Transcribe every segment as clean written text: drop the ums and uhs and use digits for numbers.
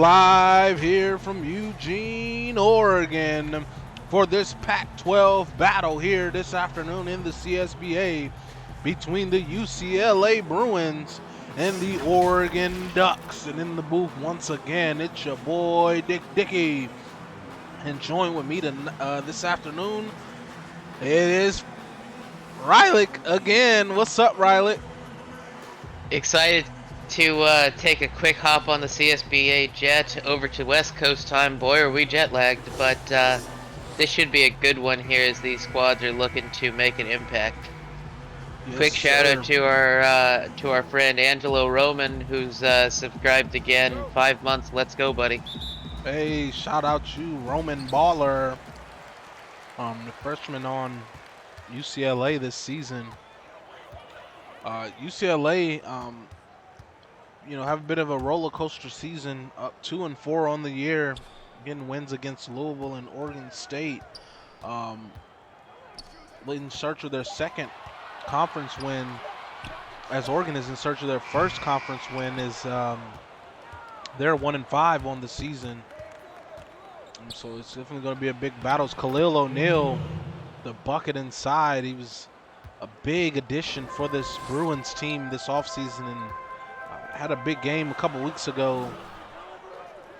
live here from Eugene, Oregon for this Pac-12 battle here this afternoon in the CSBA between the UCLA Bruins and the Oregon Ducks. And in the booth once again, it's your boy Dick Dickey. And join with me this afternoon, it is Riley again. What's up, Riley? Excited to take a quick hop on the CSBA jet over to West Coast time. Boy, are we jet lagged, but this should be a good one here as these squads are looking to make an impact. Yes, Quick shout sir. out to our friend Angelo Roman, who's subscribed again. 5 months. Let's go, buddy. Hey, shout out you, Roman Baller, the freshman on UCLA this season. UCLA, have a bit of a roller coaster season, up 2-4 on the year, getting wins against Louisville and Oregon State. In search of their second conference win, as Oregon is in search of their first conference win, is they're 1-5 on the season. So it's definitely going to be a big battle. It's Khalil O'Neal, the bucket inside. He was a big addition for this Bruins team this offseason and had a big game a couple weeks ago.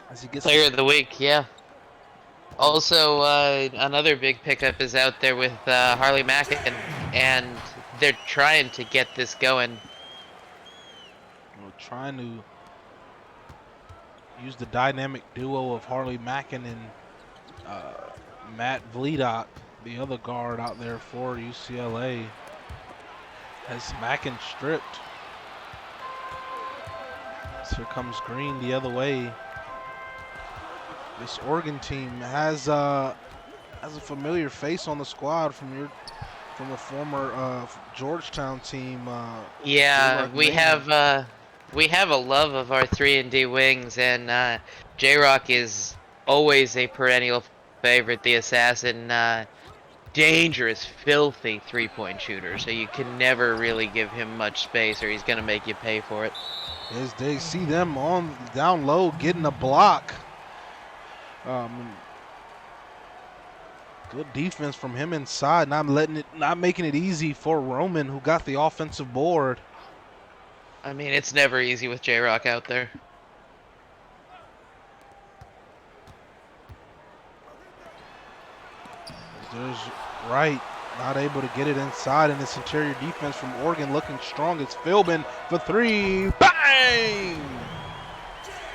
As he gets Player of the week, yeah. Also, another big pickup is out there with Harley Mackin, and they're trying to get this going. Trying to use the dynamic duo of Harley Mackin and Matt Vledock, the other guard out there for UCLA, as Mackin stripped. So here comes Green the other way. This Oregon team has a familiar face on the squad from a former Georgetown team. Yeah, we have a love of our 3-and-D wings, and J-Rock is always a perennial favorite. The assassin, dangerous, filthy three-point shooter. So you can never really give him much space, or he's gonna make you pay for it. As they see them on down low, getting a block. Good defense from him inside, not making it easy for Roman, who got the offensive board. I mean, it's never easy with J-Rock out there. There's Wright, not able to get it inside, and this interior defense from Oregon looking strong. It's Philbin for three. Bang!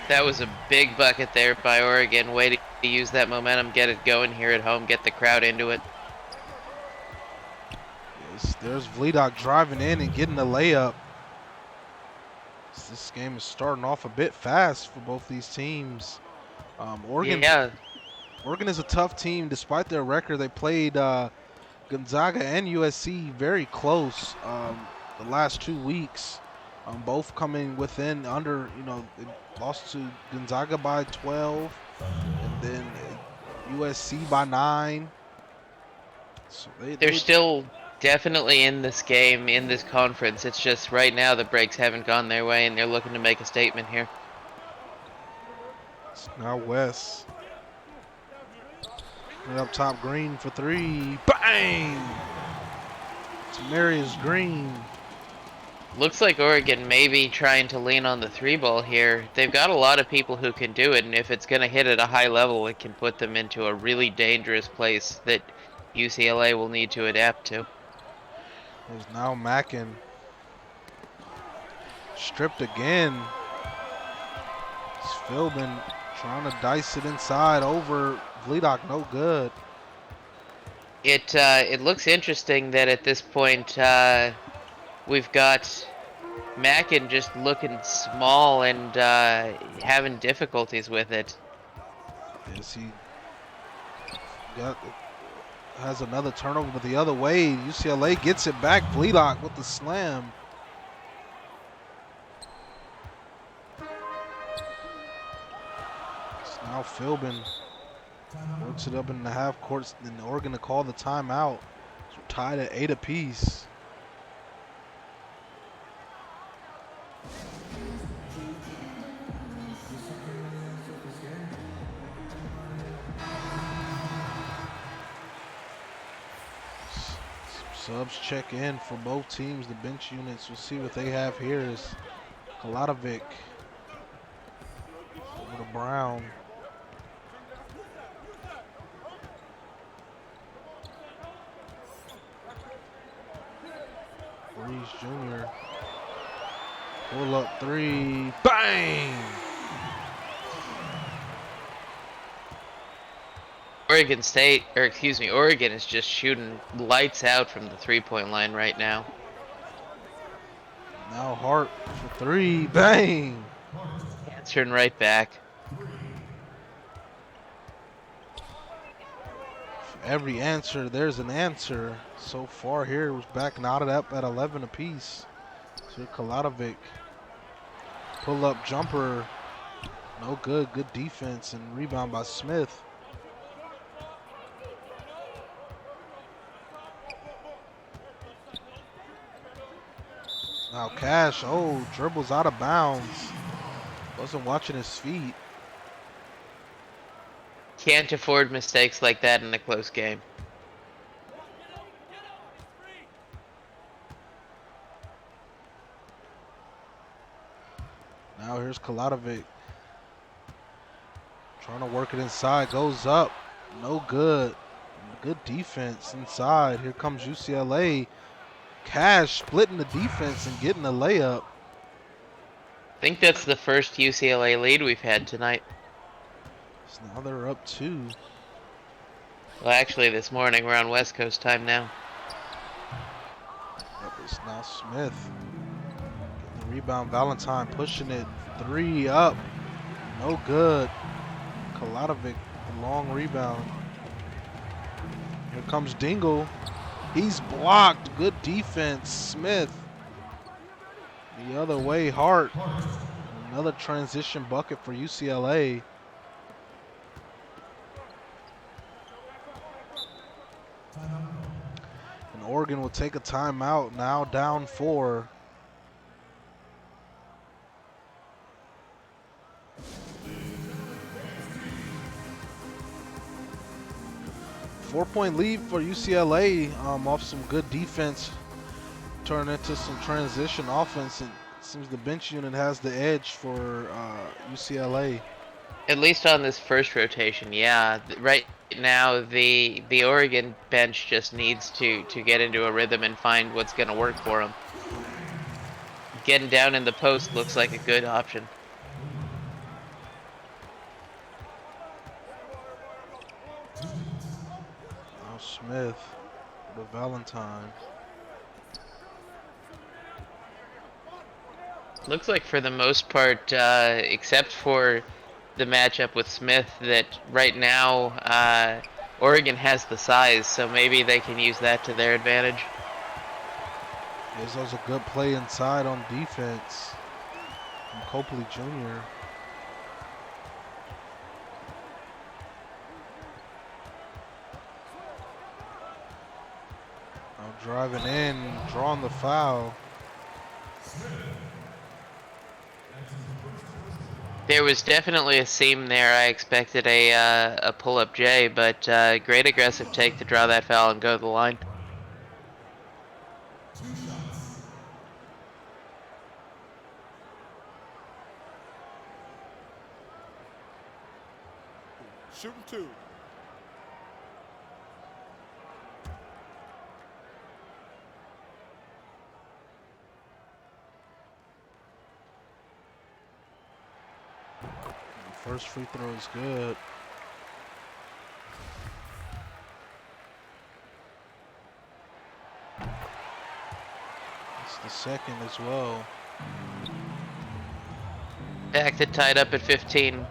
That was a big bucket there by Oregon. Way to use that momentum, get it going here at home, get the crowd into it. Yes, there's Vledock driving in and getting the layup. This game is starting off a bit fast for both these teams. Oregon is a tough team. Despite their record, they played Gonzaga and USC very close the last 2 weeks. Both coming within they lost to Gonzaga by 12 and then USC by 9. So they're still definitely in this game, in this conference. It's just right now the breaks haven't gone their way, and they're looking to make a statement here. It's now West. Up top, Green for three. Bang! Marius Green. Looks like Oregon may be trying to lean on the 3-ball here. They've got a lot of people who can do it, and if it's going to hit at a high level, it can put them into a really dangerous place that UCLA will need to adapt to. There's now Mackin. Stripped again. It's Philbin trying to dice it inside over Vledock, no good. It looks interesting that at this point we've got Mackin just looking small and having difficulties with it. Yes, he has another turnover, but the other way, UCLA gets it back. Vledock with the slam. It's now Philbin works it up in the half court, and Oregon to call the timeout. So we're tied at 8 apiece. Subs check in for both teams. The bench units, we'll see what they have here. Is Kaladovic over to Brown. Breeze Jr. Pull up three. Bang! Oregon State, or excuse me, Oregon is just shooting lights out from the three-point line right now. Now Hart for three. Bang! Answering right back. For every answer, there's an answer. So far here, was back knotted up at 11 apiece. So Kaladovic. Pull up jumper. No good. Good defense and rebound by Smith. Now Cash, dribbles out of bounds. Wasn't watching his feet. Can't afford mistakes like that in a close game. Now here's Kaladovic. Trying to work it inside, goes up. No good. Good defense inside. Here comes UCLA. Cash splitting the defense and getting a layup. I think that's the first UCLA lead we've had tonight. So now they're up 2. Well, actually, this morning we're on West Coast time now. Yep, it's now Smith. Getting the rebound. Valentine pushing it. 3 up. No good. Kaladovic, the long rebound. Here comes Dingle. He's blocked. Good defense. Smith. The other way, Hart. Another transition bucket for UCLA. And Oregon will take a timeout, now down 4. Four-point lead for UCLA off some good defense. Turn into some transition offense. And it seems the bench unit has the edge for UCLA. At least on this first rotation, yeah. Right now, the Oregon bench just needs to get into a rhythm and find what's going to work for them. Getting down in the post looks like a good option. Now Smith to Valentine. Looks like for the most part, except for the matchup with Smith, that right now Oregon has the size, so maybe they can use that to their advantage. There's also a good play inside on defense from Copley Jr. Now driving in, drawing the foul. There was definitely a seam there. I expected a pull-up J, but great aggressive take to draw that foul and go to the line. Shooting 2. First free throw is good. It's the second as well. Back to tied up at 15.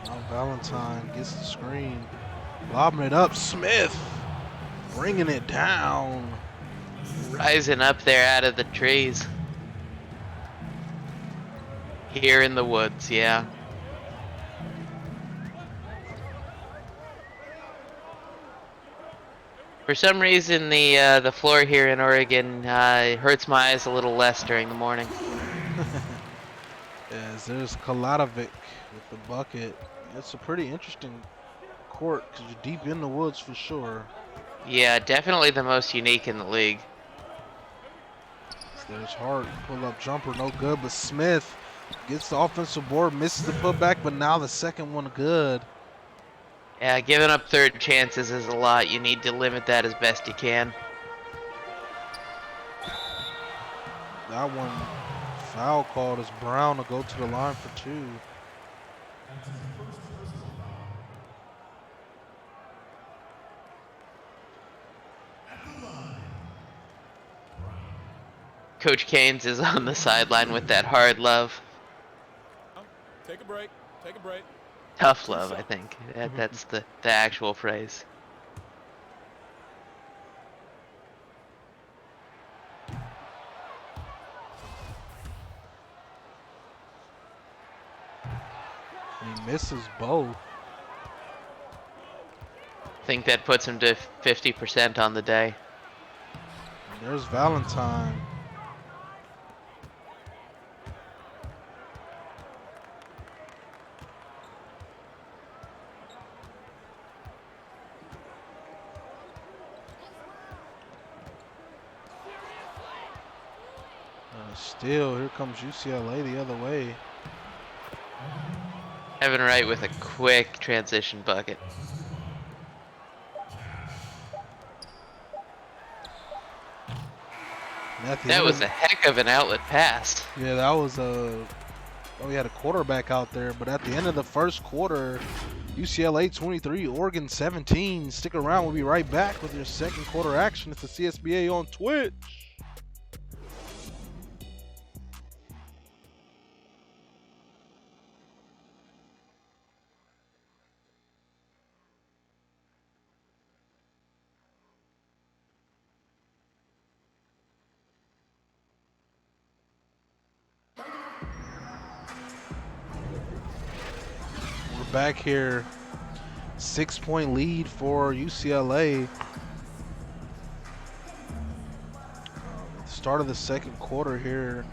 Now Valentine gets the screen. Lobbing it up. Smith bringing it down. Rising up there out of the trees. Here in the woods, yeah. For some reason, the floor here in Oregon hurts my eyes a little less during the morning. As there's Kaladovic with the bucket. It's a pretty interesting court because you're deep in the woods for sure. Yeah, definitely the most unique in the league. So there's Hart, pull-up jumper, no good, but Smith gets the offensive board, misses the putback, but now the second one good. Yeah, giving up third chances is a lot. You need to limit that as best you can. That one foul called as Brown to go to the line for 2. Coach Canes is on the sideline with that hard love. Take a break. Take a break. Tough love, I think. That's the actual phrase. He misses both. I think that puts him to 50% on the day. And there's Valentine. Still, here comes UCLA the other way. Evan Wright with a quick transition bucket. That was a heck of an outlet pass. Yeah, that was a. Oh, we had a quarterback out there, but at the end of the first quarter, UCLA 23, Oregon 17. Stick around, we'll be right back with your second quarter action. It's the CSBA on Twitch. We're back here. 6-point lead for UCLA. Start of the second quarter here.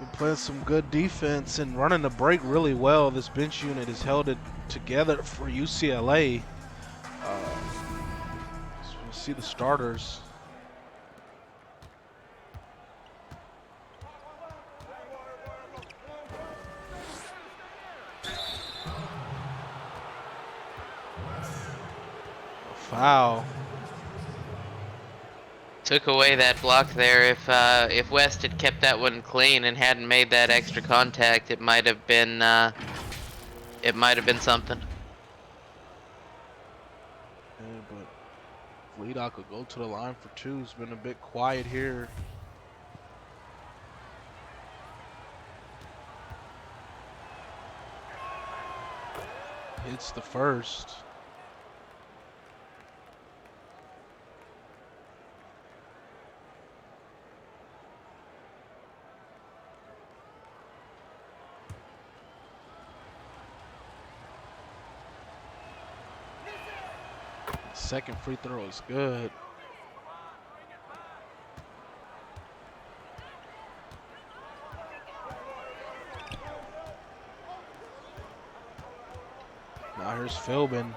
We're playing some good defense and running the break really well. This bench unit has held it together for UCLA. So we'll see the starters. Foul. Took away that block there. If West had kept that one clean and hadn't made that extra contact, it might have been something. Yeah, but Vleedock could go to the line for 2. It's been a bit quiet here. Hits the first. Second free throw is good. Now here's Philbin.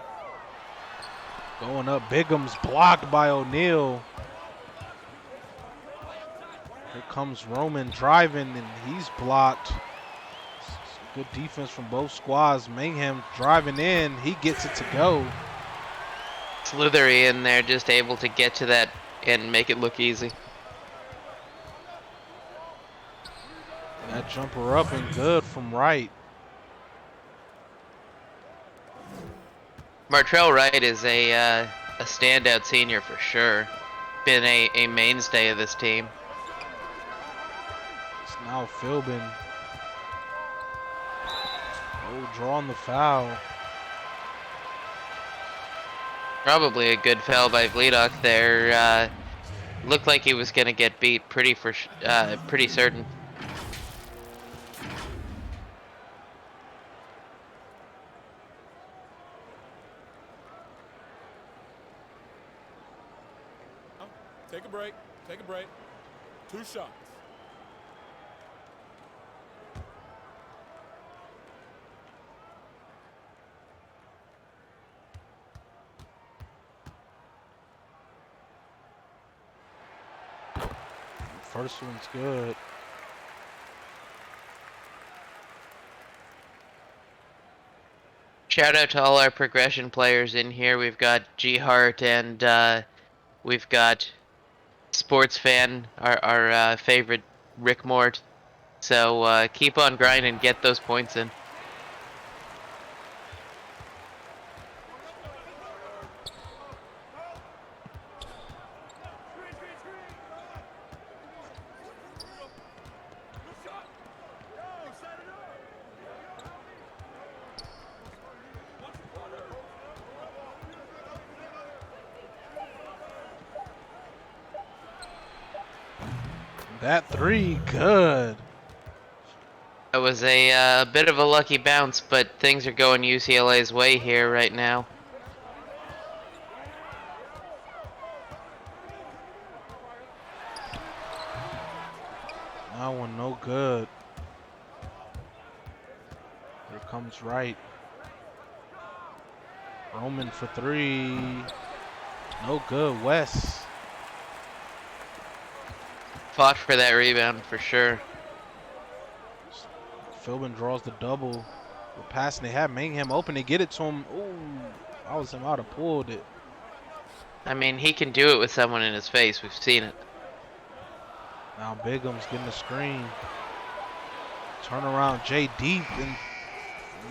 Going up, Bigham's blocked by O'Neal. Here comes Roman driving, and he's blocked. Good defense from both squads. Mayhem driving in, he gets it to go. Slithery in there, just able to get to that and make it look easy. That jumper up and good from Wright. Martrell Wright is a standout senior for sure. Been a mainstay of this team. It's now Philbin. Oh, drawing the foul. Probably a good foul by Vleedock there. Looked like he was going to get beat pretty certain. Take a break. Take a break. 2 shots. first one's good. Shout out to all our progression players in here. We've got G Hart and we've got Sports Fan, our favorite Rick Mort. So keep on grinding, get those points in. That three, good. That was a bit of a lucky bounce, but things are going UCLA's way here right now. That one no good. Here comes Wright. Roman for three. No good. West. Fought for that rebound for sure. Philbin draws the double. The pass they have Mangham open to get it to him. Ooh, that was him. I'd have pulled it. I mean, he can do it with someone in his face. We've seen it. Now Bigham's getting the screen. Turn around, Jay deep in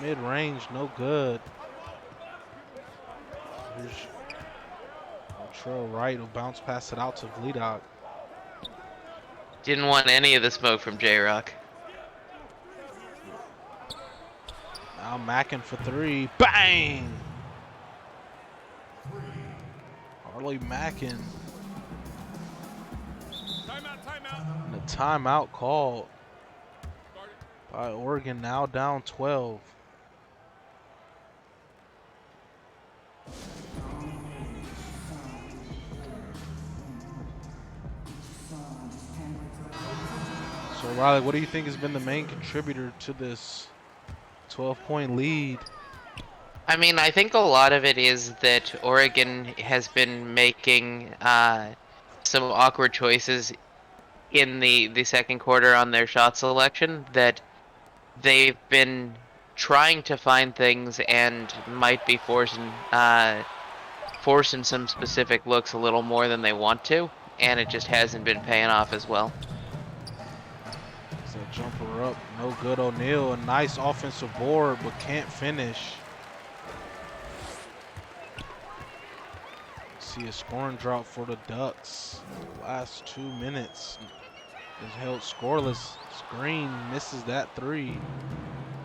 mid-range, no good. Here's Latrell Wright will bounce pass it out to Vledock. Didn't want any of the smoke from J-Rock. Now Mackin for three. Bang! Harley Mackin. Timeout. And a timeout called by Oregon, now down 12. So Riley, what do you think has been the main contributor to this 12-point lead? I mean, I think a lot of it is that Oregon has been making some awkward choices in the second quarter on their shot selection, that they've been trying to find things and might be forcing some specific looks a little more than they want to, and it just hasn't been paying off as well. So jumper up, no good. O'Neal, a nice offensive board, but can't finish. See a scoring drought for the Ducks. Last 2 minutes is held scoreless. Green misses that three.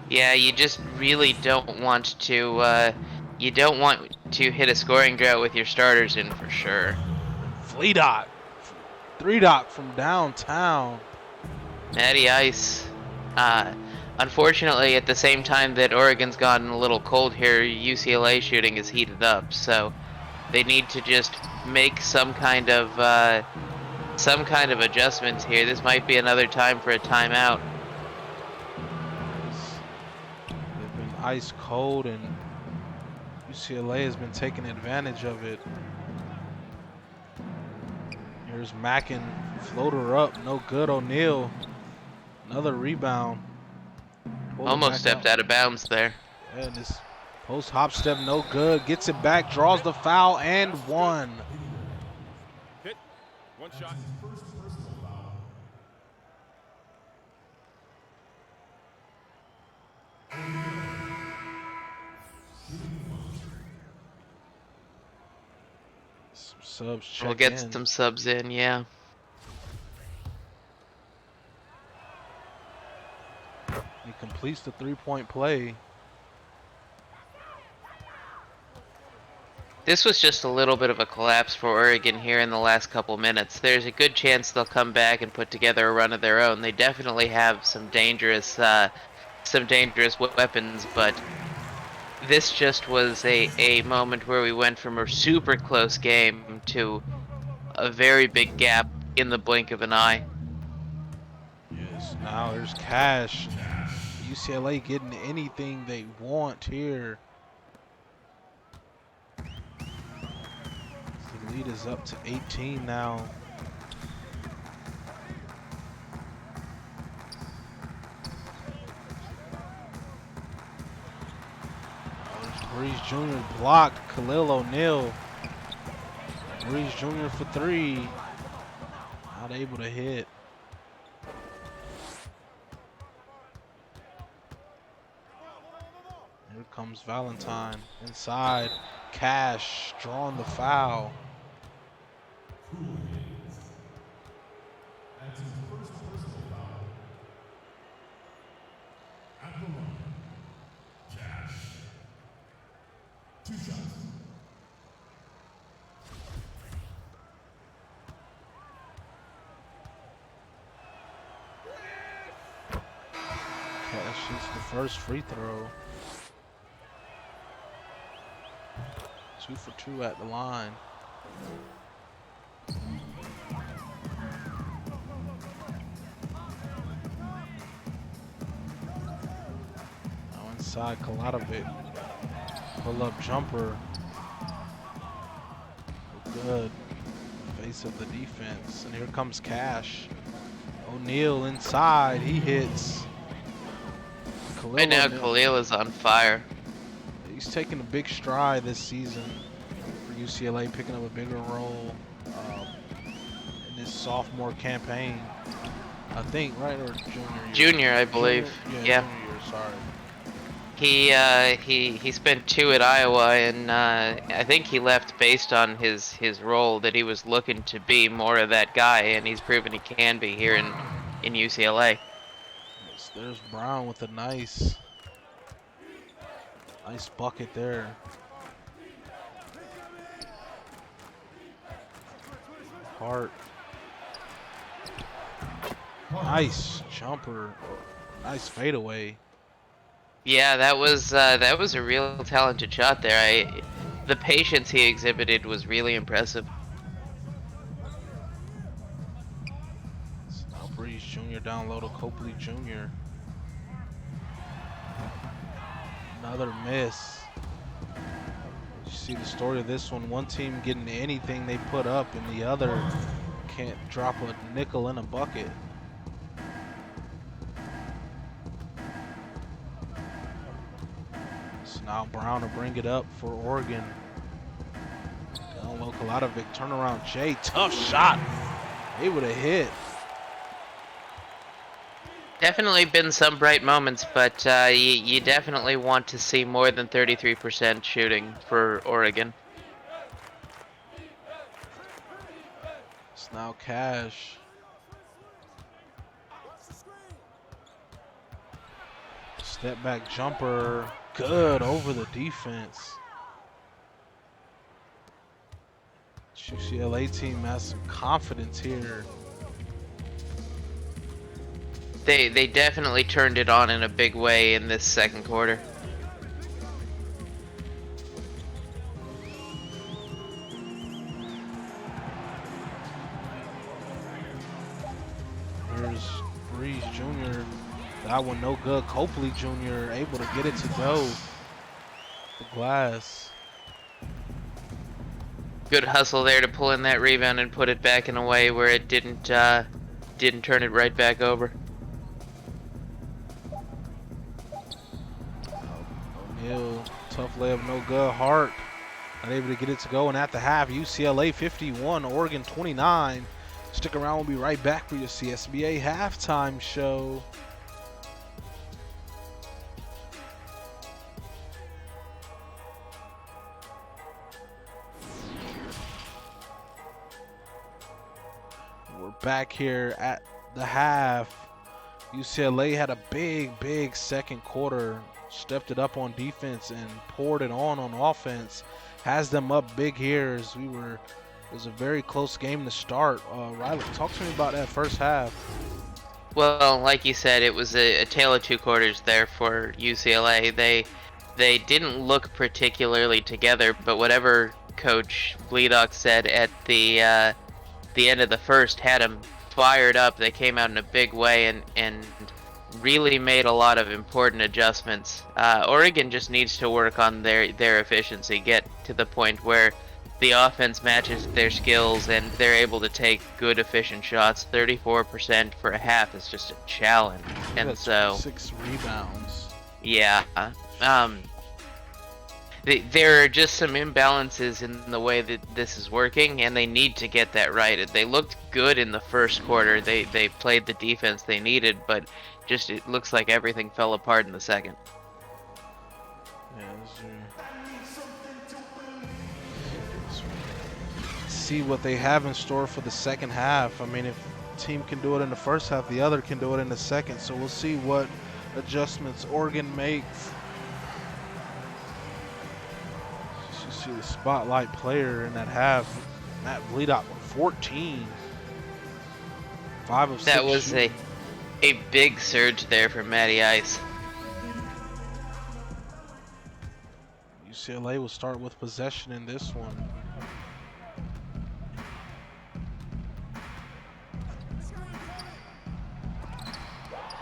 Yeah, you just really don't want to. You don't want to hit a scoring drought with your starters in for sure. Vledock, 3-dot from downtown. Matty Ice. Unfortunately, at the same time that Oregon's gotten a little cold here, UCLA shooting is heated up. So they need to just make some kind of adjustments here. This might be another time for a timeout. They've been ice cold, and UCLA has been taking advantage of it. Here's Mackin, floater up, no good. O'Neal, another rebound. Almost stepped out of bounds there. Yeah, and this post hop step, no good. Gets it back, draws the foul, and one. Hit. One shot. Some subs check We'll get in. some subs in, yeah. He completes the three-point play. This was just a little bit of a collapse for Oregon here in the last couple minutes. There's a good chance they'll come back and put together a run of their own. They definitely have some dangerous weapons, but this just was a moment where we went from a super close game to a very big gap in the blink of an eye. Yes, now there's Cash. UCLA getting anything they want here. The lead is up to 18 now. Breeze Jr. blocked. Khalil O'Neal. Breeze Jr. for three. Not able to hit. Here comes Valentine. Inside. Cash drawing the foul. Cash shoots the first free throw. 2 for 2 at the line. Now inside Kaladovic. Pull up jumper. Good. Face of the defense. And here comes Cash. O'Neal inside. He hits. Right now, Khalil is on fire. He's taking a big stride this season for UCLA, picking up a bigger role in this sophomore campaign. I think, right, or junior year? Junior, I believe. Junior, yeah. Junior year, sorry. He spent 2 at Iowa, and I think he left based on his role that he was looking to be more of that guy, and he's proven he can be here in UCLA. There's Brown with a nice bucket there. Hart. Nice jumper. Nice fadeaway. Yeah, that was a real talented shot there. The patience he exhibited was really impressive. Now Breeze Jr. down low to Copley Jr. Another miss. You see the story of this one. One team getting anything they put up and the other can't drop a nickel in a bucket. So now Brown to bring it up for Oregon. Down low Kaladovic, turnaround Jay, tough shot. Able to hit. Definitely been some bright moments, but you definitely want to see more than 33% shooting for Oregon. It's now Cash. Step back jumper. Good over the defense. UCLA team has some confidence here. They definitely turned it on in a big way in this second quarter. Here's Breeze Jr. That one no good. Copley Jr. able to get it to go. The glass. Good hustle there to pull in that rebound and put it back in a way where it didn't turn it right back over. O'Neal, tough layup, no good. Hart not able to get it to go. And at the half, UCLA 51, Oregon 29. Stick around, we'll be right back for your CSBA halftime show. We're back here at the half. UCLA had a big second quarter. Stepped it up on defense and poured it on offense. Has them up big here as it was a very close game to start. Riley, talk to me about that first half. Well, like you said, it was a tale of 2 quarters there for UCLA. They didn't look particularly together, but whatever Coach Bledock said at the end of the first had them fired up. They came out in a big way and really made a lot of important adjustments. Oregon just needs to work on their efficiency, get to the point where the offense matches their skills and they're able to take good efficient shots. 34% for a half is just a challenge. And so 6 rebounds. yeah, There are just some imbalances in the way that this is working, and they need to get that right. They looked good in the first quarter. They played the defense they needed, but just it looks like everything fell apart in the second. Yeah, see what they have in store for the second half. I mean, if team can do it in the first half, the other can do it in the second. So we'll see what adjustments Oregon makes. You see the spotlight player in that half, Matt Bleedock with 14. 5 of 6 That was shooting. a big surge there for Matty Ice. UCLA will start with possession in this one.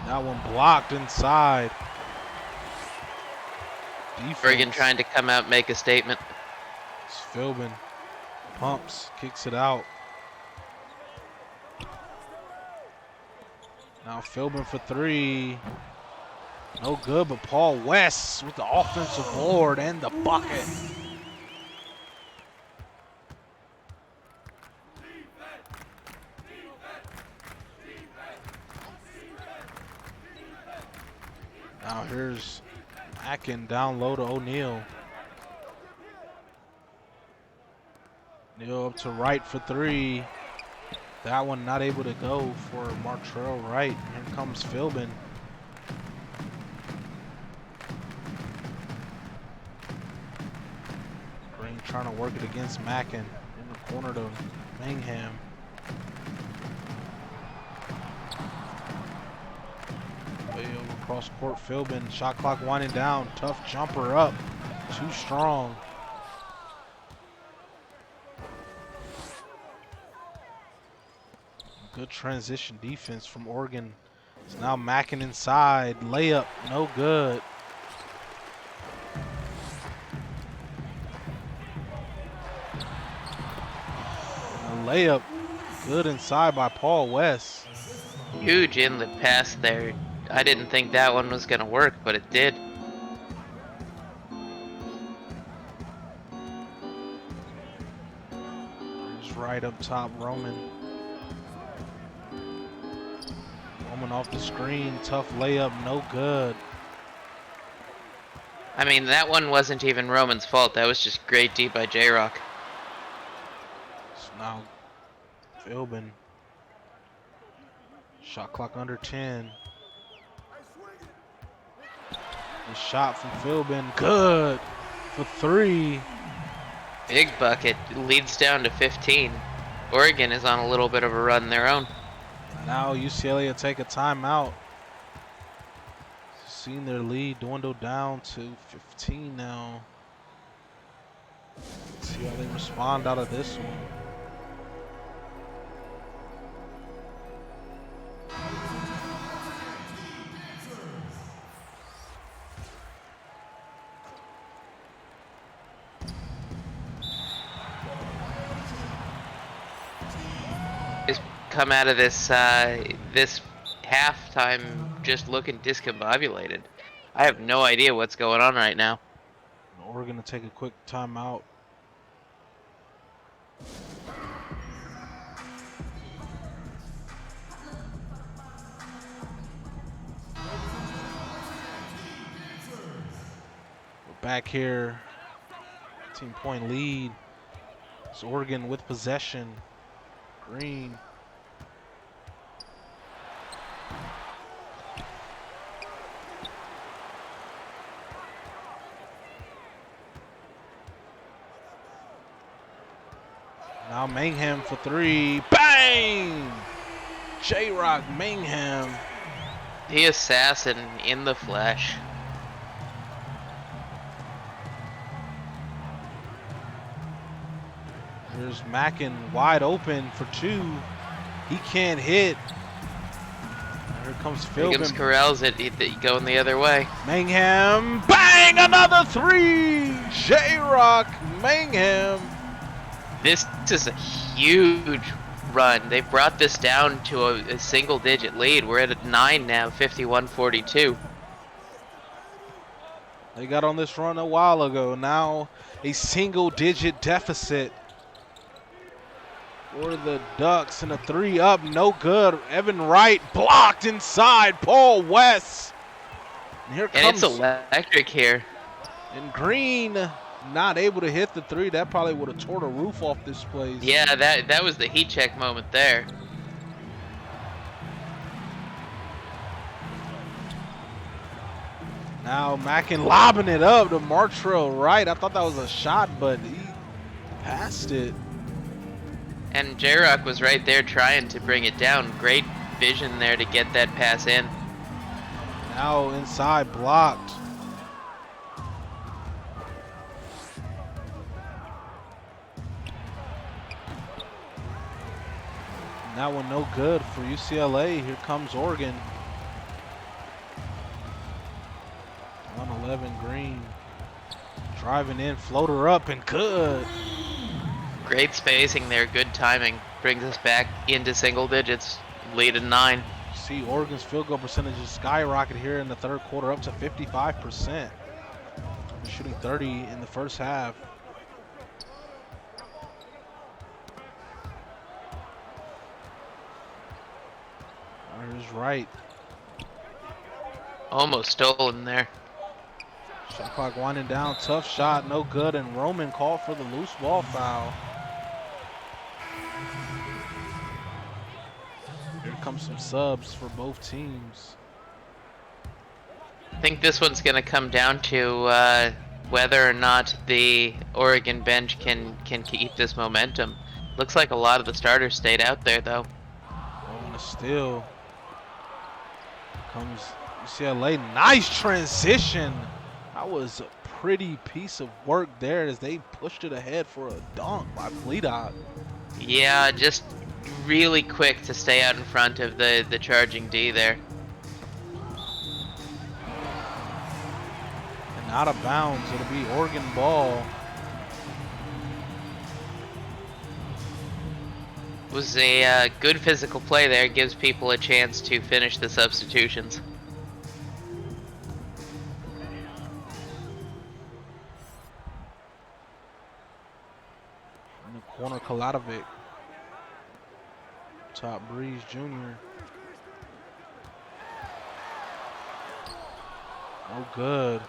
That one blocked inside. Defense. Oregon trying to come out and make a statement. It's Philbin. Pumps, kicks it out. Now Philbin for 3. No good, but Paul West with the offensive board and the bucket. Now here's Mackin down low to O'Neal. Neal up to Wright for 3. That one not able to go for Martrell Wright. Here comes Philbin. Green trying to work it against Mackin. In the corner to Mangham. Way over across court, Philbin. Shot clock winding down. Tough jumper up. Too strong. Good transition defense from Oregon. It's now Mackin inside. Layup, no good. And a layup, good inside by Paul West. Huge in the pass there. I didn't think that one was going to work, but it did. He's right up top, Roman. Roman off the screen, tough layup, no good. I mean, that one wasn't even Roman's fault. That was just great D by J-Rock. So now Philbin. Shot clock under 10. The shot from Philbin, good for 3. Big bucket, leads down to 15. Oregon is on a little bit of a run their own. Now UCLA will take a timeout. Seen their lead dwindle down to 15 now. Let's see how they respond out of this one. Come out of this this halftime just looking discombobulated. I have no idea what's going on right now. We're gonna take a quick timeout. We're back here. 18-point lead. It's Oregon with possession. Green. Now Mangham for 3. Bang! J-Rock Mangham. The assassin in the flesh. There's Mackin wide open for 2. He can't hit. Here comes Philbin. Higgins corrals it, going the other way. Mangham, bang! Another 3! J-Rock Mangham. This is a huge run. They brought this down to a single-digit lead. We're at a 9 now, 51-42. They got on this run a while ago. Now a single-digit deficit for the Ducks, and a 3 up, no good. Evan Wright blocked inside. Paul West. And here comes. And it's electric here. And Green not able to hit the 3. That probably would have tore the roof off this place. Yeah, that was the heat check moment there. Now Mackin lobbing it up to Martrell Wright. I thought that was a shot, but he passed it. And J-Rock was right there trying to bring it down. Great vision there to get that pass in. Now inside, blocked. And that one no good for UCLA. Here comes Oregon. 111 Green. Driving in, floater up, and good. Great spacing there, good timing. Brings us back into single digits, lead at 9. See Oregon's field goal percentages skyrocket here in the third quarter, up to 55%. They're shooting 30 in the first half. There's Wright. Almost stolen there. Shot clock winding down, tough shot, no good, and Roman called for the loose ball foul. Here comes some subs for both teams. I think this one's going to come down to whether or not the Oregon bench can keep this momentum. Looks like a lot of the starters stayed out there, though. Oh, and a steal. Comes UCLA, nice transition. That was a pretty piece of work there as they pushed it ahead for a dunk by Fleedock. Yeah, just really quick to stay out in front of the charging D there. And out of bounds, it'll be Oregon ball. Was a good physical play there, gives people a chance to finish the substitutions. In the corner, Kaladovic. Top Breeze Jr. Oh, good.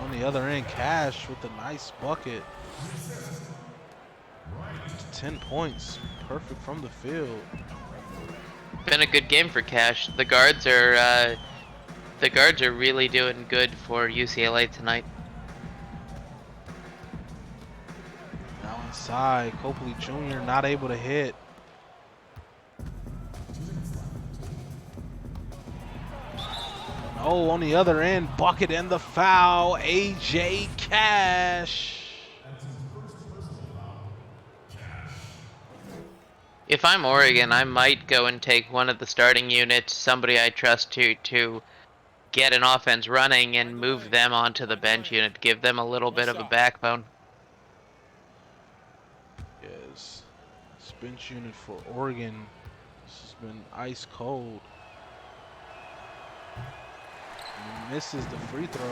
On the other end, Cash with a nice bucket. 10 points, perfect from the field. Been a good game for Cash. The guards are really doing good for UCLA tonight. Now inside, Copley Jr. not able to hit. Oh, on the other end, bucket and the foul, AJ Cash. If I'm Oregon, I might go and take one of the starting units, somebody I trust to get an offense running and move them onto the bench unit, give them a little bit of a backbone. Yes, this bench unit for Oregon, this has been ice cold. And he misses the free throw.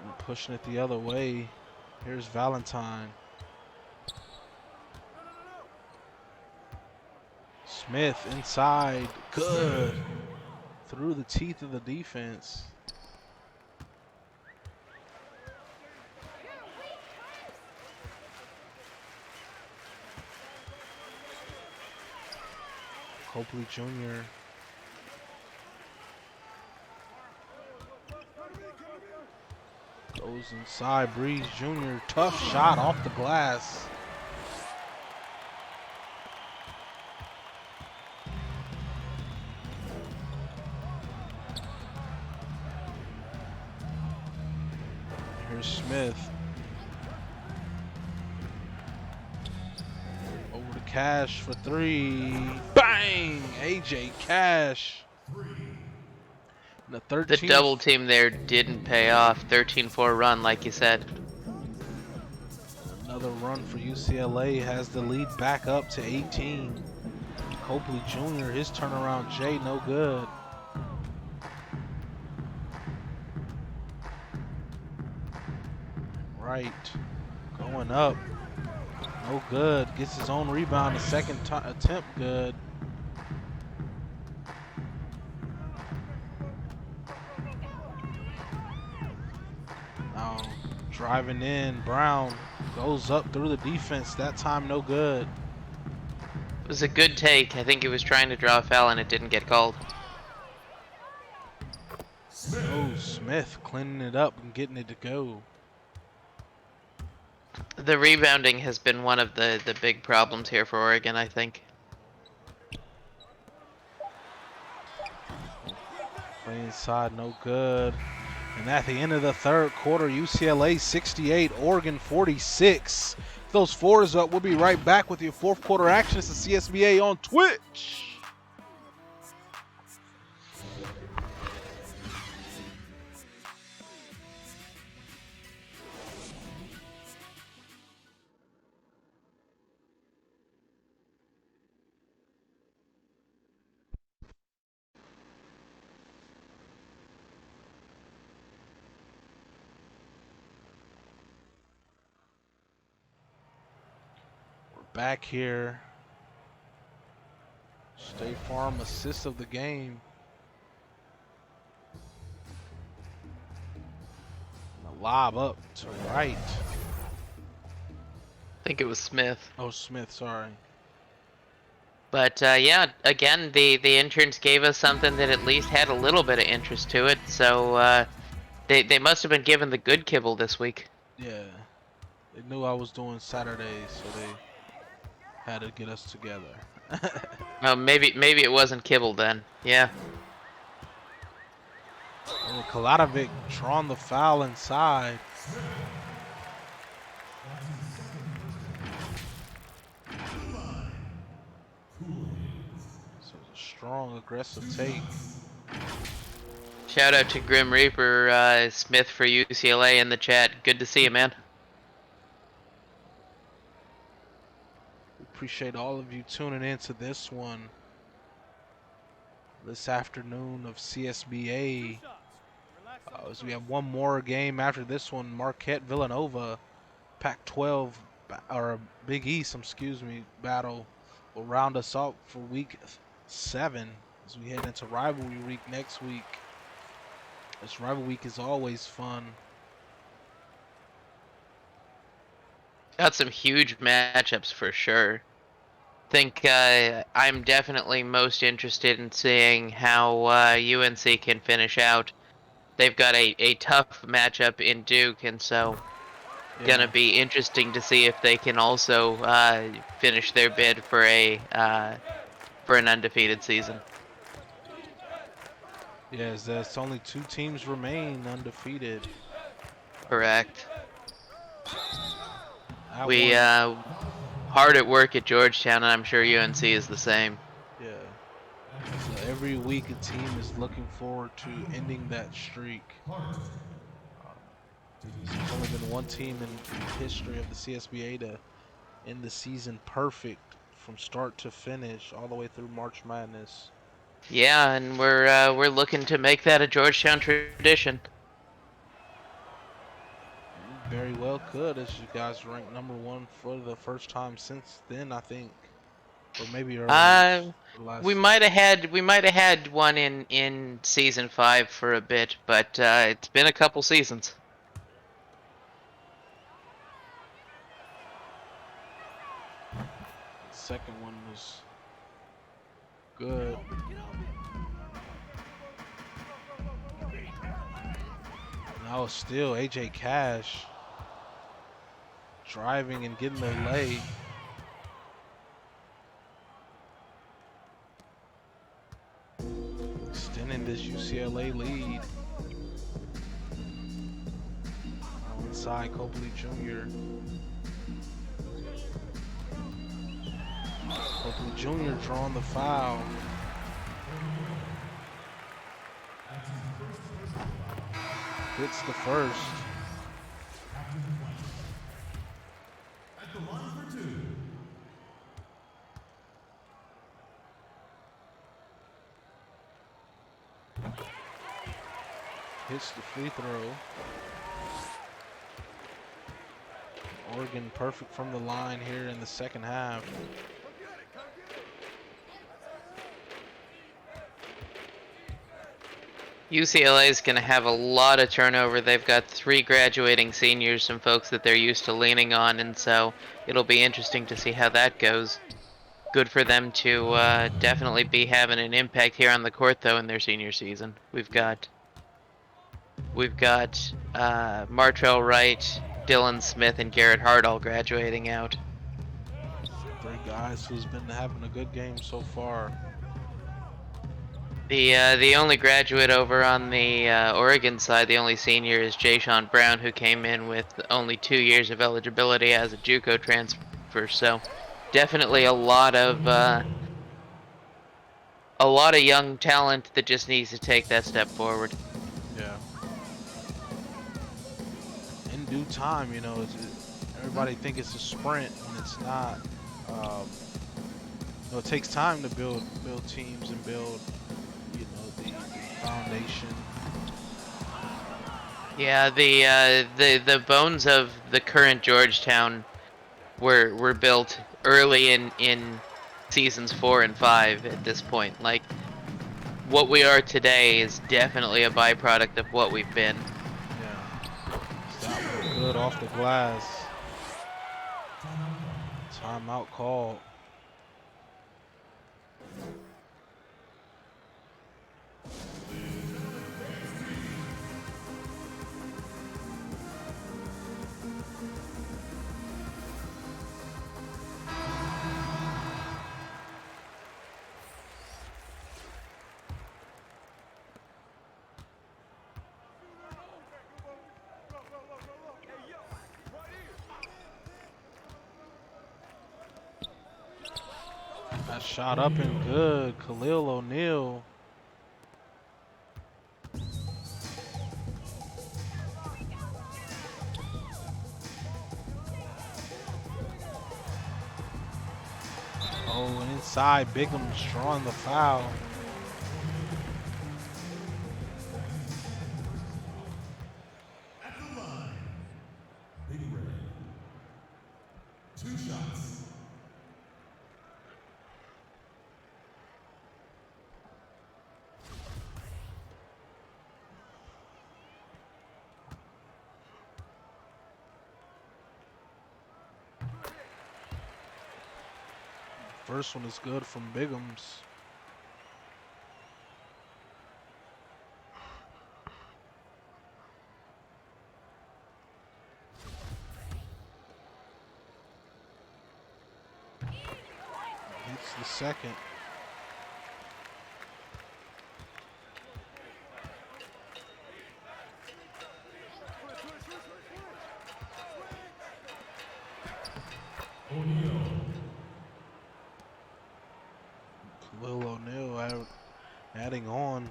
And pushing it the other way. Here's Valentine. Smith inside, good. Through the teeth of the defense. Copley Jr. goes inside, Breeze Jr. Tough shot off the glass. Here's Smith. Over to Cash for three. Bang! AJ Cash. The double team there didn't pay off. 13-4 run, like you said. Another run for UCLA has the lead back up to 18. Copley Jr., his turnaround J, no good. Right, going up, no good. Gets his own rebound, the second attempt good. Now driving in, Brown goes up through the defense. That time no good. It was a good take. I think he was trying to draw a foul and it didn't get called. Oh, Smith cleaning it up and getting it to go. The rebounding has been one of the big problems here for Oregon, I think. Play inside, no good. And at the end of the third quarter, UCLA 68, Oregon 46. If those fours up, we'll be right back with your fourth quarter action. It's the CSBA on Twitch. Back here. State Farm assist of the game. And a lob up to right. I think it was Smith. Oh, Smith, sorry. But yeah, again, the interns gave us something that at least had a little bit of interest to it. So they must have been given the good kibble this week. Yeah. They knew I was doing Saturdays, so they had to get us together. Oh, maybe it wasn't kibble then. Yeah. And Kaladovic drawing the foul inside. So it's a strong, aggressive take. Shout out to Grim Reaper Smith for UCLA in the chat. Good to see you, man. Appreciate all of you tuning in to this one. This afternoon of CSBA. As we have one more game after this one, Marquette Villanova, Pac-12 or Big East, excuse me, battle will round us up for week 7 as we head into rivalry week next week. This rivalry week is always fun. Got some huge matchups for sure. Think I'm definitely most interested in seeing how UNC can finish out. They've got a tough matchup in Duke, and so gonna be interesting to see if they can also finish their bid for an undefeated season. Yes, there's only 2 teams remain undefeated. Correct. We hard at work at Georgetown, and I'm sure UNC is the same. Yeah. So every week a team is looking forward to ending that streak. There's only been one team in the history of the CSBA to end the season perfect from start to finish, all the way through March Madness. Yeah, and we're looking to make that a Georgetown tradition. You very well could, as you guys ranked #1 for the first time since then, I think, or maybe earlier. We might have had one in season 5 for a bit, but it's been a couple seasons. The second one was good. Now still AJ Cash driving and getting the lay. Extending this UCLA lead. Inside Copley Jr. Copley Jr. drawing the foul. Hits the first. hits the free throw. Oregon perfect from the line here in the second half. UCLA is going to have a lot of turnover. They've got 3 graduating seniors, some folks that they're used to leaning on, and so it'll be interesting to see how that goes. Good for them to definitely be having an impact here on the court, though, in their senior season. We've got Martrell Wright, Dylan Smith, and Garrett Hart all graduating out. 3 guys who's been having a good game so far. The only graduate over on the Oregon side, the only senior, is Jaysean Brown, who came in with only 2 years of eligibility as a JUCO transfer. So definitely a lot of young talent that just needs to take that step forward. Yeah. In due time, you know, everybody think it's a sprint, and it's not. You know, it takes time to build teams and build, you know, the foundation. Yeah, the bones of the current Georgetown were built early in seasons 4 and 5 at this point. Like, what we are today is definitely a byproduct of what we've been. Yeah. Stop good off the glass. Timeout call. That shot up and good. Khalil O'Neal. Oh, and inside, Bigham's drawing the foul. First one is good from Bigham's. Hits the second. Khalil O'Neal adding on.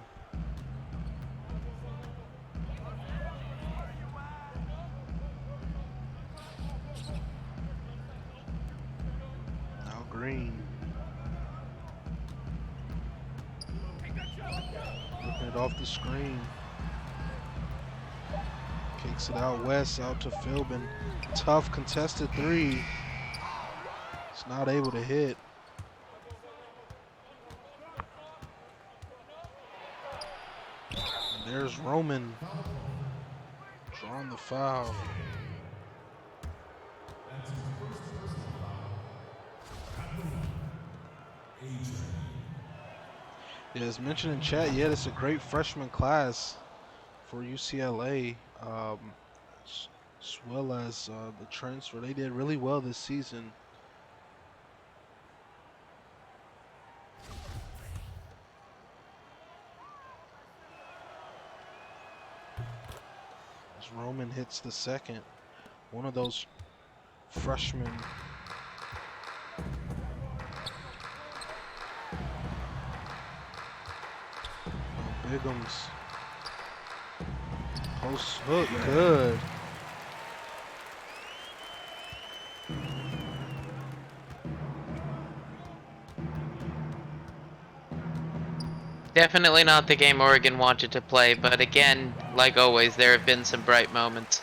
Now Green. Looking it off the screen. Kicks it out west, out to Philbin. Tough contested 3. It's not able to hit. And there's Roman drawing the foul. Yeah, as mentioned in chat, yeah, it's a great freshman class for UCLA, as well as the transfer. They did really well this season. As Roman hits the second, one of those freshmen. Bigham's post hook, good. Definitely not the game Oregon wanted to play, but again, like always, there have been some bright moments.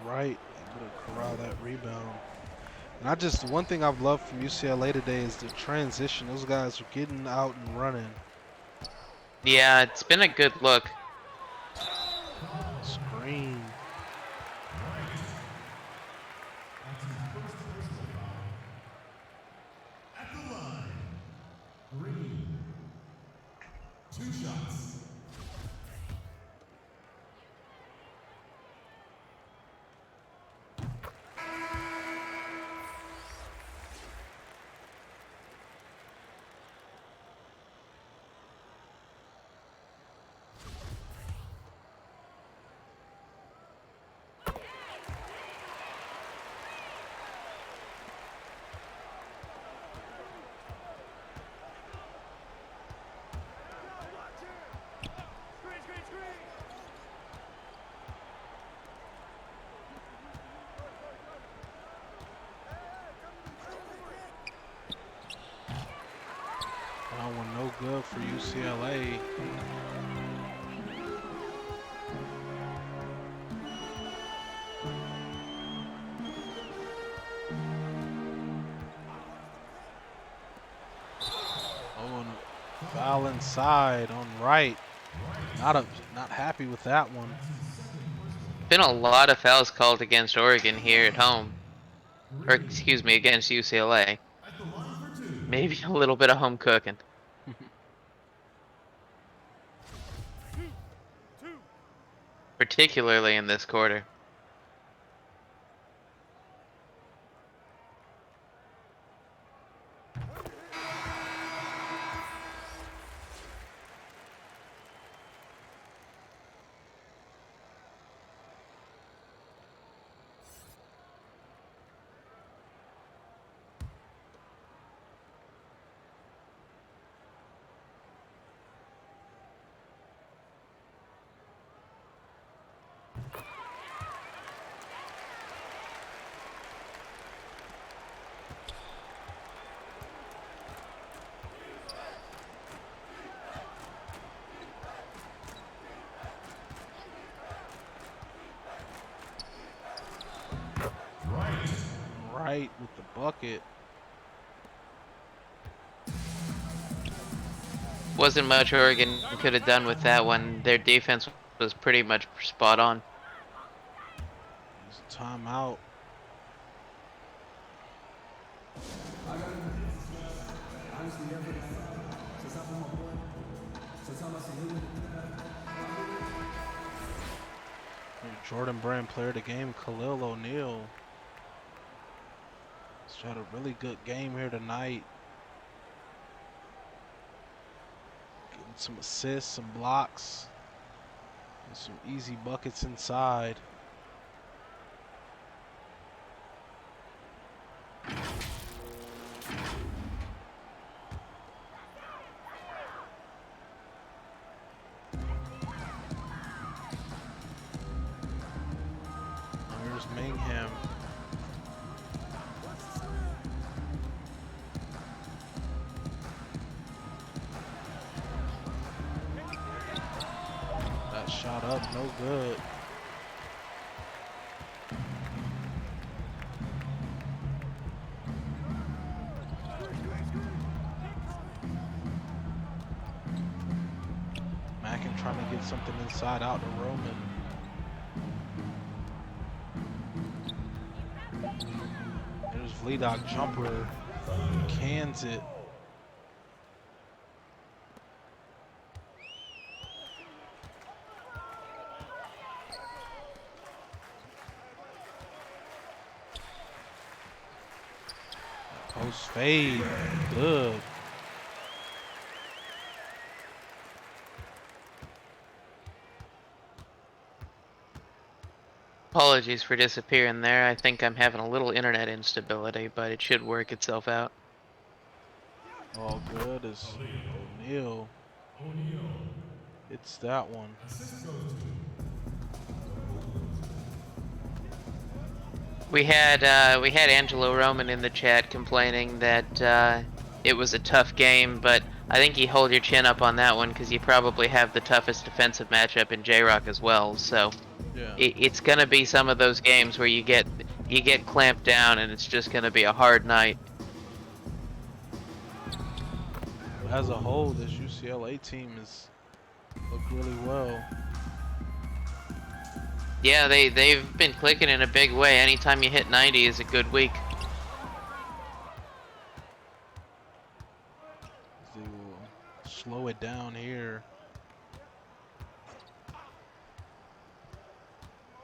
Right, able to corral that rebound. And one thing I've loved from UCLA today is the transition. Those guys are getting out and running. Yeah, it's been a good look. Screen. At the line, green. 2 shots. That one no good for UCLA. Oh, and a foul inside on right. Not happy with that one. Been a lot of fouls called against Oregon here at home. Or, excuse me, against UCLA. Maybe a little bit of home cooking. Particularly in this quarter. Right with the bucket. Wasn't much Oregon could have done with that one. Their defense was pretty much spot on. It's a timeout. Jordan Brand, player of the game, Khalil O'Neal. He's had a really good game here tonight. Getting some assists, some blocks, and some easy buckets inside. Here's Mingham. That shot up, no good. Mackin trying to get something inside out to Roman. There's Vledock jumper, cans it. Post fade, good. Apologies for disappearing there. I think I'm having a little internet instability, but it should work itself out. All good is O'Neal. It's that one. We had Angelo Roman in the chat complaining that it was a tough game, but I think you hold your chin up on that one because you probably have the toughest defensive matchup in J-Rock as well. So Yeah. it's gonna be some of those games where you get clamped down and it's just gonna be a hard night. As a whole, this UCLA team has looked really well. Yeah, they've been clicking in a big way. Anytime you hit 90 is a good week. They will slow it down here.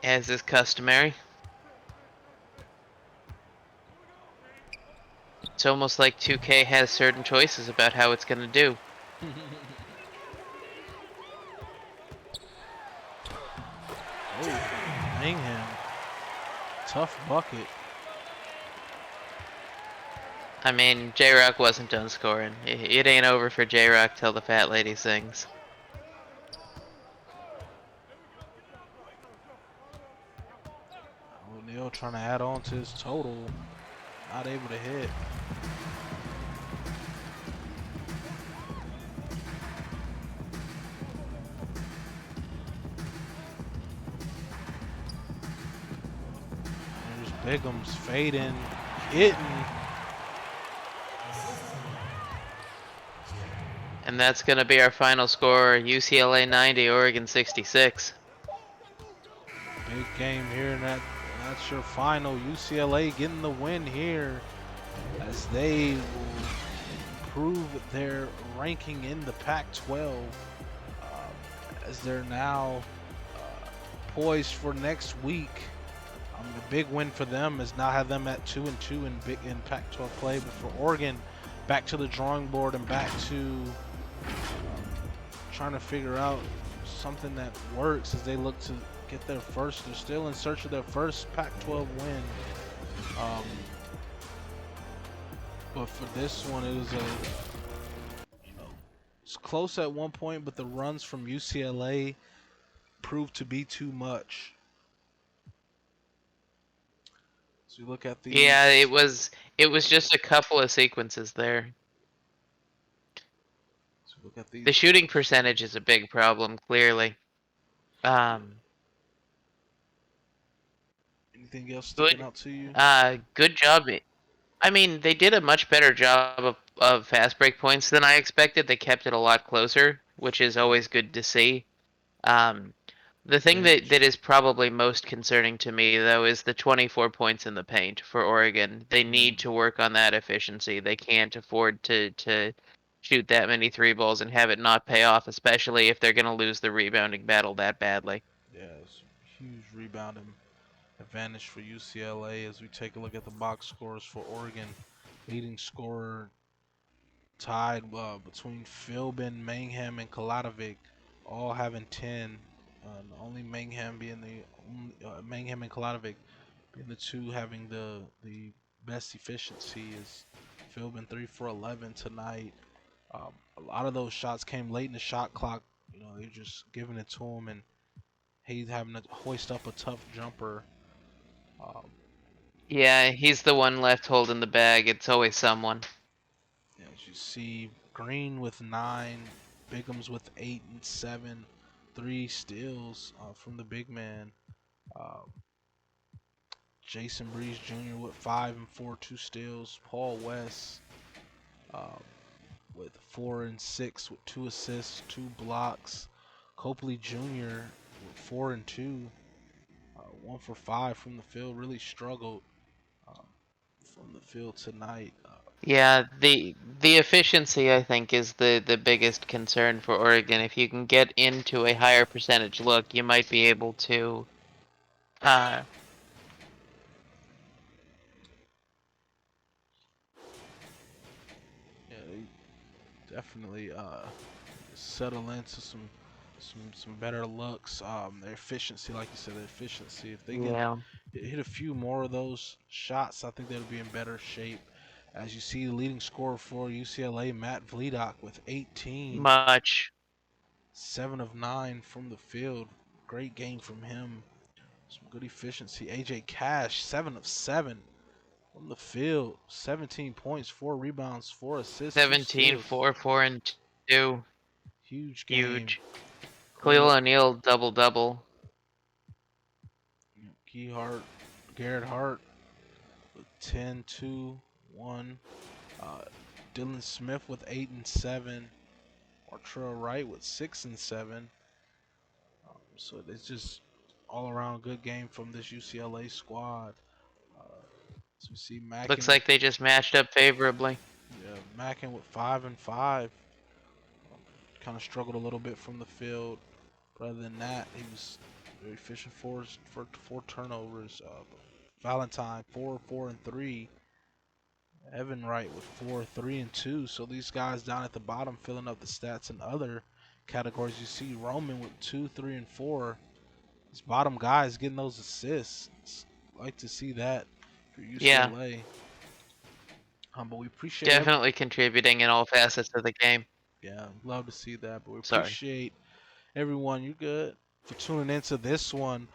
As is customary. It's almost like 2K has certain choices about how it's gonna do. Oh, Mangham. Tough bucket. I mean, J-Rock wasn't done scoring. It ain't over for J-Rock till the fat lady sings. O'Neal trying to add on to his total. Not able to hit. There's Bigham's fading, hitting. And that's gonna be our final score, UCLA 90, Oregon 66. Big game here, and that's your final. UCLA getting the win here as they will improve their ranking in the Pac-12 as they're now poised for next week. The big win for them is now have them at 2-2 in Pac-12 play, but for Oregon, back to the drawing board and back to trying to figure out something that works as they look to get their first. They're still in search of their first Pac-12 win. But for this one, it was it's close at one point, but the runs from UCLA proved to be too much. So you look at these. Yeah, it was just a couple of sequences there. So look at these. The shooting percentage is a big problem, clearly. Anything else sticking out to you? Good job. I mean, they did a much better job of fast break points than I expected. They kept it a lot closer, which is always good to see. Um, the thing that is probably most concerning to me, though, is the 24 points in the paint for Oregon. They need to work on that efficiency. They can't afford to shoot that many three balls and have it not pay off, especially if they're going to lose the rebounding battle that badly. Yeah, it's huge rebounding advantage for UCLA as we take a look at the box scores for Oregon. Leading scorer tied between Philbin, Mangham, and Kalatovic, all having 10. Only Mangham being Mangham and Kalatovic being the two having the best efficiency is Philbin 3 for 11 tonight. A lot of those shots came late in the shot clock. They're just giving it to him, and he's having to hoist up a tough jumper. Um, Yeah, he's the one left holding the bag. It's always someone. as you see, Green with 9, Bigham's with 8 and 7, 3 steals from the big man. Um, Jason Breeze Jr. with 5 and 4, 2 steals. Paul West um, with 4 and 6 with 2 assists, 2 blocks. Copley Jr. with 4 and 2, 1 for 5 from the field. Really struggled from the field tonight. Yeah, the efficiency I think is the biggest concern for Oregon. If you can get into a higher percentage look, you might be able to uh Yeah, they definitely settle into some better looks. Their efficiency, like you said, their efficiency. If they can yeah, hit a few more of those shots, I think they'll be in better shape. As you see, the leading scorer for UCLA, Matt Vlidock, with 18, much. 7 of 9 from the field. Great game from him. Some good efficiency. AJ Cash, 7 of 7 from the field. 17 points, 4 rebounds, 4 assists, 2 17, steals. 4, 4, and 2. Huge game. Huge. Khalil O'Neal double-double. Keyhart, Garrett Hart with 10, 2, 1. Dylan Smith with 8 and 7. Artrell Wright with 6 and 7. So it's just all around good game from this UCLA squad. So we see Mackin. Looks like they just matched up favorably. Yeah, Mackin with 5 and 5. Kind of struggled a little bit from the field. But other than that, he was very efficient for 4 turnovers. Valentine 4, 4 and 3. Evan Wright with 4, 3 and 2. So these guys down at the bottom filling up the stats in other categories. You see Roman with 2, 3 and 4. These bottom guys getting those assists. Like to see that for UCLA. Yeah. But we appreciate Definitely contributing in all facets of the game. Yeah, love to see that. But we Sorry. appreciate everyone. You good for tuning into this one.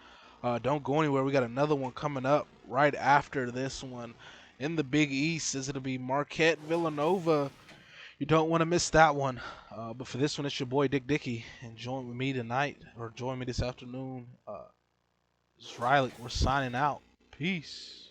Don't go anywhere. We got another one coming up right after this one in the Big East. It'll be Marquette Villanova. You don't want to miss that one. But for this one, it's your boy Dick Dickey, and join with me tonight or join me this afternoon. It's Riley. We're signing out. Peace.